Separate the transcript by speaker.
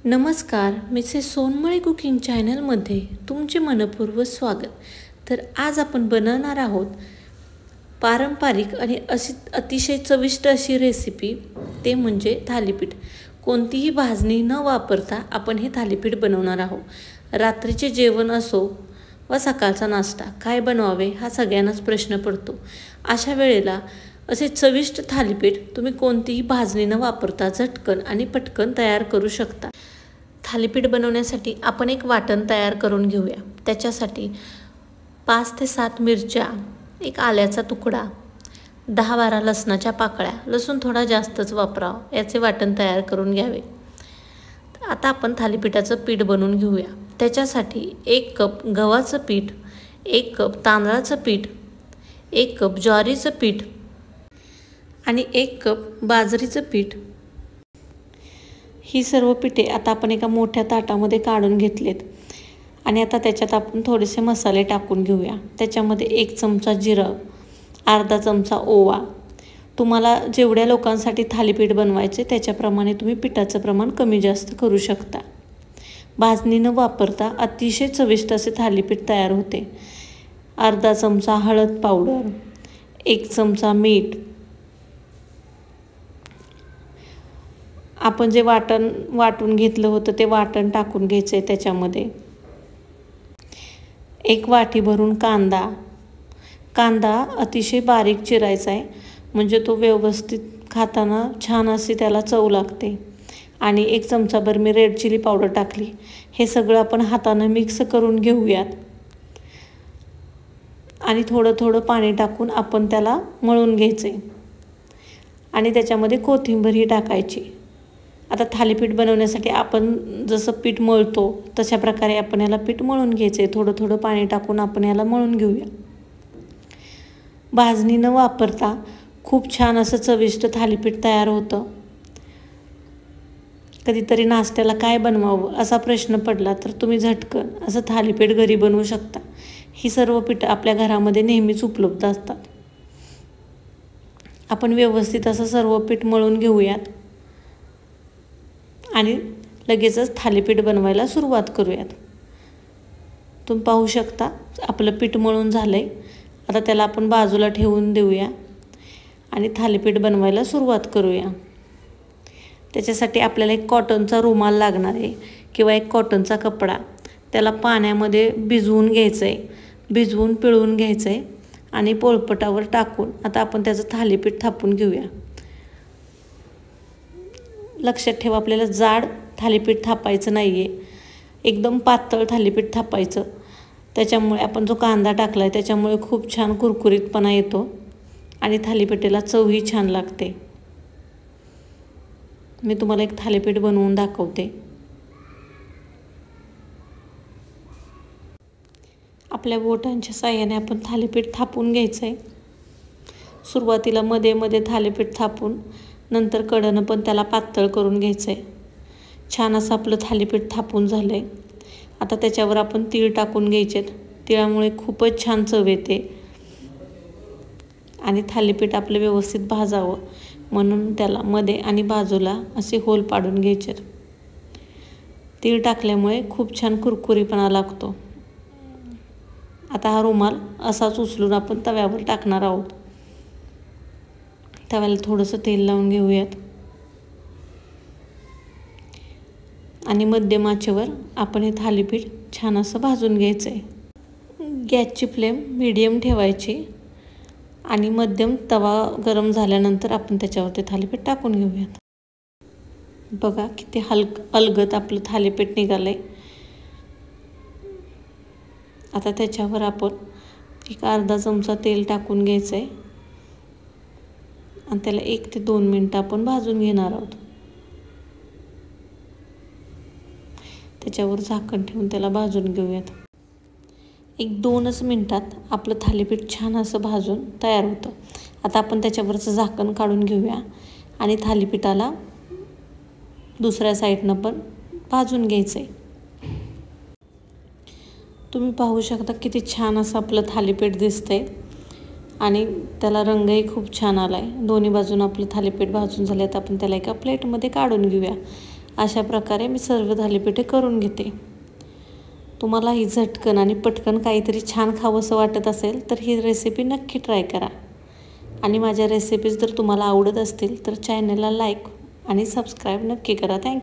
Speaker 1: नमस्कार, Mrs सोनमळे cooking चॅनलमध्ये तुमचे मनपूर्वक स्वागत. तर आज आपण बनवणार आहोत पारंपरिक आणि अतिशय चविष्ट अशी रेसिपी, ते म्हणजे थालीपीठ. कोणतीही भाजणी न वापरता आपण हे थालीपीठ बनवणार आहोत. रात्रीचे जेवण असो व सकाळचा नाश्ता काय बनवावे हा सगळ्यांनाच प्रश्न पडतो. अशा वेळेला असे चविष्ट थालीपीठ तुम्ही कोणतीही भाजणी न वापरता झटकन आणि पटकन तयार करू शकता. थालीपीठ बनवण्यासाठी आपण एक वाटण तयार करून घेऊया. त्याच्यासाठी 5 ते 7 मिरच्या, एक आल्याचा तुकडा, 10-12 लसणाच्या पाकळ्या, लसूण थोडा जास्तच वापरावा, याचे वाटण तयार करून घ्यावे. आता आपण थालीपीठाचं पीठ बनवून घेऊया. त्याच्यासाठी 1 कप गव्हाचं पीठ, 1 कप तांदळाचं पीठ, 1 कप ज्वारीचं पीठ आणि 1 कप बाजरीचं पीठ, ही सर्व पिठे आता आपण एका मोठ्या ताटामध्ये काढून घेतलेत. आणि आता त्याच्यात आपण थोडेसे मसाले टाकून घेऊया. त्याच्यामध्ये 1 चमचा जिरं, अर्धा चमचा ओवा. तुम्हाला जेवढ्या लोकांसाठी थालीपीठ बनवायचे त्याच्याप्रमाणे तुम्ही पिठाचं प्रमाण कमी जास्त करू शकता. भाजणी न वापरता अतिशय चविष्ट असे थालीपीठ तयार होते. अर्धा चमचा हळद पावडर, 1 चमचा मीठ. आपण जे वाटून घेतलं होतं ते वाटण टाकून घ्यायचं आहे. त्याच्यामध्ये 1 वाटी भरून कांदा अतिशय बारीक चिरायचा आहे, म्हणजे तो व्यवस्थित खाताना छान अशी त्याला चव लागते. आणि 1 चमचाभर मी रेड चिली पावडर टाकली. हे सगळं आपण हातानं मिक्स करून घेऊयात. आणि थोडं थोडं पाणी टाकून आपण त्याला मळून घ्यायचं आहे. आणि त्याच्यामध्ये कोथिंबीरही टाकायची. आता थालीपीठ बनवण्यासाठी आपण जसं पीठ मळतो तशा प्रकारे आपण याला पीठ मळून घ्यायचं आहे. थोडं थोडं पाणी टाकून आपण याला मळून घेऊया. भाजणी न वापरता खूप छान असं चविष्ट थालीपीठ तयार होतं. कधीतरी नाश्त्याला काय बनवावं असा प्रश्न पडला तर तुम्ही झटकन असं थालीपीठ घरी बनवू शकता. ही सर्व पीठं आपल्या घरामध्ये नेहमीच उपलब्ध असतात. आपण व्यवस्थित असं सर्व पीठ मळून घेऊयात आणि लगेचच थालीपीठ बनवायला सुरुवात करूयात. तुम्ही पाहू शकता आपलं पीठ मळून झालं आहे. आता त्याला आपण बाजूला ठेवून देऊया आणि थालीपीठ बनवायला सुरुवात करूया. त्याच्यासाठी आपल्याला एक कॉटनचा रुमाल लागणार आहे किंवा एक कॉटनचा कपडा. त्याला पाण्यामध्ये भिजवून घ्यायचं आहे, भिजवून पिळून घ्यायचं आहे आणि पोळपाटावर टाकून आता आपण त्याचं थालीपीठ थापून घेऊया. लक्षात ठेवा, आपल्याला जाड थालीपीठ थापायचं नाही आहे, एकदम पातळ थालीपीठ थापायचं. त्याच्यामुळे आपण जो कांदा टाकला आहे त्याच्यामुळे खूप छान कुरकुरीतपणा येतो आणि थालीपीठाला चवही छान लागते. मी तुम्हाला एक थालीपीठ बनवून दाखवते. आपल्या बोटांच्या साहाय्याने आपण थालीपीठ थापून घ्यायचं आहे. सुरुवातीला मध्ये मध्ये थालीपीठ थापून नंतर कडेनं पण त्याला पातळ करून घ्यायचं आहे. छान असं आपलं थालीपीठ थापून झालं आहे. आता त्याच्यावर आपण तीळ टाकून घ्यायचेत. तिळामुळे खूपच छान चव येते आणि थालीपीठ आपलं व्यवस्थित भाजावं म्हणून त्याला मध्ये आणि बाजूला असे होल पाडून घ्यायचेत. तीळ टाकल्यामुळे खूप छान कुरकुरीपणा लागतो. आता हा रुमाल असाच उचलून आपण तव्यावर टाकणार आहोत. तव्याला थोडंसं तेल लावून घेऊयात आणि मध्यम आचेवर आपण हे थालीपीठ छान असं भाजून घ्यायचं आहे. गॅसची फ्लेम मीडियम ठेवायची आणि मध्यम तवा गरम झाल्यानंतर आपण त्याच्यावर ते थालीपीठ टाकून घेऊयात. बघा किती अलगद आपलं थालीपीठ निघालं आहे. आता त्याच्यावर आपण एक अर्धा चमचा तेल टाकून घ्यायचं आहे आणि त्याला 1 ते 2 मिनटं आपण भाजून घेणार आहोत. त्याच्यावर झाकण ठेवून त्याला भाजून घेऊयात. 1-2च मिनटात आपलं थालीपीठ छान असं भाजून तयार होतं. आता आपण त्याच्यावरचं झाकण काढून घेऊया आणि थालीपीठाला दुसऱ्या साईडनं पण भाजून घ्यायचं आहे. तुम्ही पाहू शकता किती छान असं आपलं थालीपीठ दिसतंय आणि त्याला रंगही खूप छान आला आहे. दोन्ही बाजून आपलं थालीपीठ भाजून झाले तर आपण त्याला एका प्लेटमध्ये काढून घेऊया. अशा प्रकारे मी सर्व थालीपीठे करून घेते. तुम्हाला ही झटकन आणि पटकन काहीतरी छान खावंसं वाटत असेल तर ही रेसिपी नक्की ट्राय करा. आणि माझ्या रेसिपीज जर तुम्हाला आवडत असतील तर चॅनलला लाईक आणि सबस्क्राईब नक्की करा. थँक्यू.